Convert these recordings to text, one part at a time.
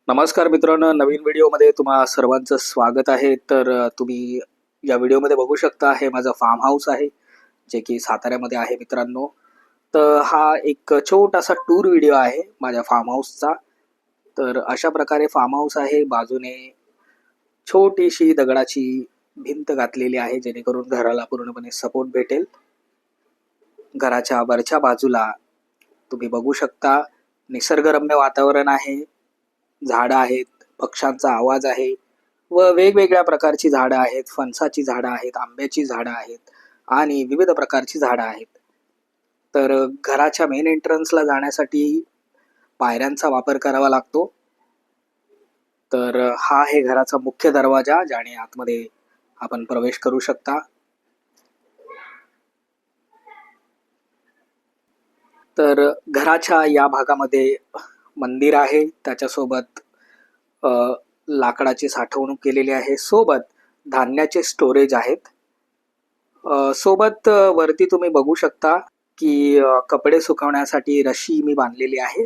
नमस्कार मित्रांनो, नवीन व्हिडिओमध्ये तुम्हा सर्वांचं स्वागत आहे. तुम्ही या व्हिडिओमध्ये बघू शकता, हे माझं फार्म हाऊस आहे, जे की साताऱ्यामध्ये आहे मित्रांनो. तर हा एक छोटासा टूर व्हिडिओ आहे माझ्या फार्म हाऊसचा. तर अशा प्रकारे फार्म हाऊस आहे. बाजूने छोटीशी दगडाची भिंत घातलेली आहे, जेणेकरून घराला पूर्णपणे सपोर्ट भेटेल. घराच्या वरच्या बाजूला तुम्ही बघू शकता, निसर्गरम्य वातावरण आहे. झाडं आहेत, पक्ष्यांचा आवाज आहे व वेगवेगळ्या प्रकारची झाडं आहेत. फणसाची झाडं आहेत, आंब्याची झाडं आहेत आणि विविध प्रकारची झाडं आहेत. घराच्या मेन एंट्रन्सला जाण्यासाठी पायऱ्यांचा वापर करावा लागतो. हा आहे घराचा मुख्य दरवाजा, ज्याने आतमध्ये आपण प्रवेश करू शकता. घराच्या या भागामध्ये मंदिर आहे, त्याच्यासोबत लाकडाची साठवणूक केलेली आहे. सोबत धान्याचे स्टोरेज आहेत. सोबत वरती तुम्ही बघू शकता की कपडे सुकवण्यासाठी रशी मी बांधलेली आहे.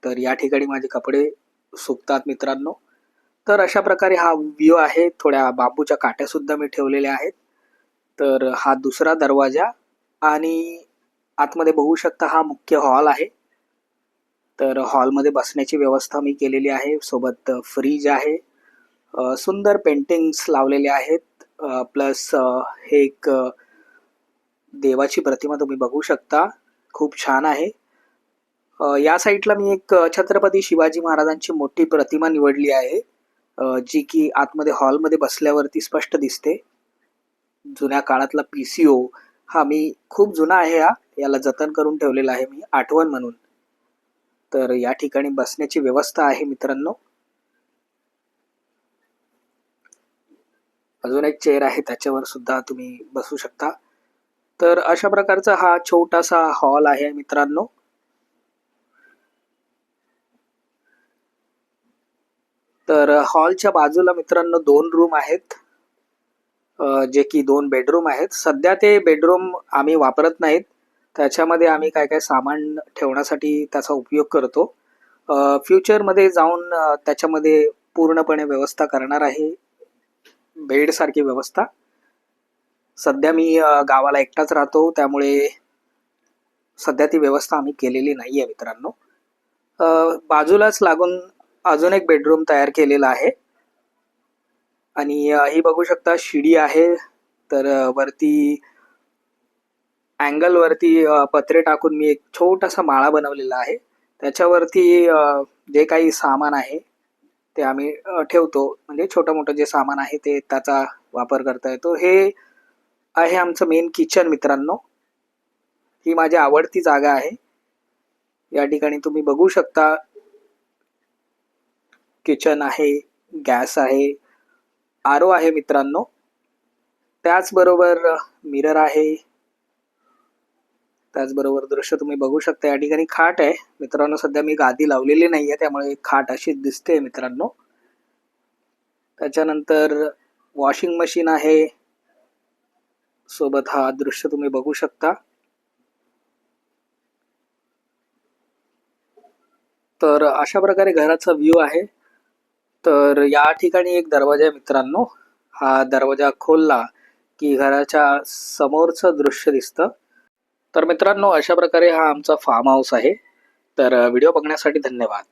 तर या ठिकाणी माझे कपडे सुकतात मित्रांनो. तर अशा प्रकारे हा व्ह्यू आहे. थोड्या बांबूच्या काट्या सुद्धा मी ठेवलेल्या आहेत. तर हा दुसरा दरवाजा आणि आतमध्ये बघू शकता हा मुख्य हॉल आहे. तर हॉलमध्ये बसण्याची व्यवस्था मी केलेली आहे. सोबत फ्रीज आहे. सुंदर पेंटिंग्स लावलेले आहेत. प्लस हे एक देवाची प्रतिमा तुम्ही बघू शकता, खूप छान आहे. या साईडला मी एक छत्रपती शिवाजी महाराजांची मोठी प्रतिमा निवडली आहे, जी की आतमध्ये हॉलमध्ये बसल्यावरती स्पष्ट दिसते. जुन्या काळातला PCO हा मी खूप जुना आहे, याला जतन करून ठेवलेला आहे मी आठवण म्हणून. तर या ठिकाणी बसण्याची व्यवस्था आहे मित्रांनो. अजून एक चेअर आहे, त्याच्यावर सुद्धा तुम्ही बसू शकता. तर अशा प्रकारचा हा छोटासा हॉल आहे मित्रांनो. तर हॉलच्या बाजूला मित्रांनो 2 रूम आहेत, जे की 2 बेडरूम आहेत. सध्या ते बेडरूम आम्ही वापरत नाहीत. त्याच्यामध्ये आम्ही काय काय सामान ठेवण्यासाठी त्याचा उपयोग करतो. फ्युचरमध्ये जाऊन त्याच्यामध्ये पूर्णपणे व्यवस्था करणार आहे, बेडसारखी व्यवस्था. सध्या मी गावाला एकटाच राहतो, त्यामुळे सध्या ती व्यवस्था आम्ही केलेली नाही आहे मित्रांनो. बाजूलाच लागून अजून एक बेडरूम तयार केलेला आहे आणि ही बघू शकता शिडी आहे. वरती अँगल वरती पत्रे टाकून मी एक छोटासा माळा बनवलेला आहे. त्याच्यावरती जे काही सामान आहे ते आम्ही ठेवतो. म्हणजे छोटं मोठं जे सामान आहे ते त्याचा वापर करता येतो. हे आहे आमचं मेन किचन मित्रांनो. ही माझी आवडती जागा आहे. या ठिकाणी तुम्ही बघू शकता, किचन आहे, गॅस आहे, RO आहे मित्रांनो. त्याचबरोबर मिरर आहे. त्याचबरोबर दृश्य तुम्ही बघू शकता, या ठिकाणी खाट आहे मित्रांनो. सध्या मी गादी लावलेली नाहीये, त्यामुळे खाट अशीच दिसते मित्रांनो. त्याच्यानंतर वॉशिंग मशीन आहे. सोबत हा दृश्य तुम्ही बघू शकता. तर अशा प्रकारे घराचा व्ह्यू आहे. तर या ठिकाणी एक दरवाजा आहे मित्रांनो. हा दरवाजा खोलला की घराच्या समोरचं दृश्य दिसतं. तर मित्रांनो, अशा प्रकारे हा आमचा फार्म हाऊस आहे. व्हिडिओ बघण्यासाठी धन्यवाद.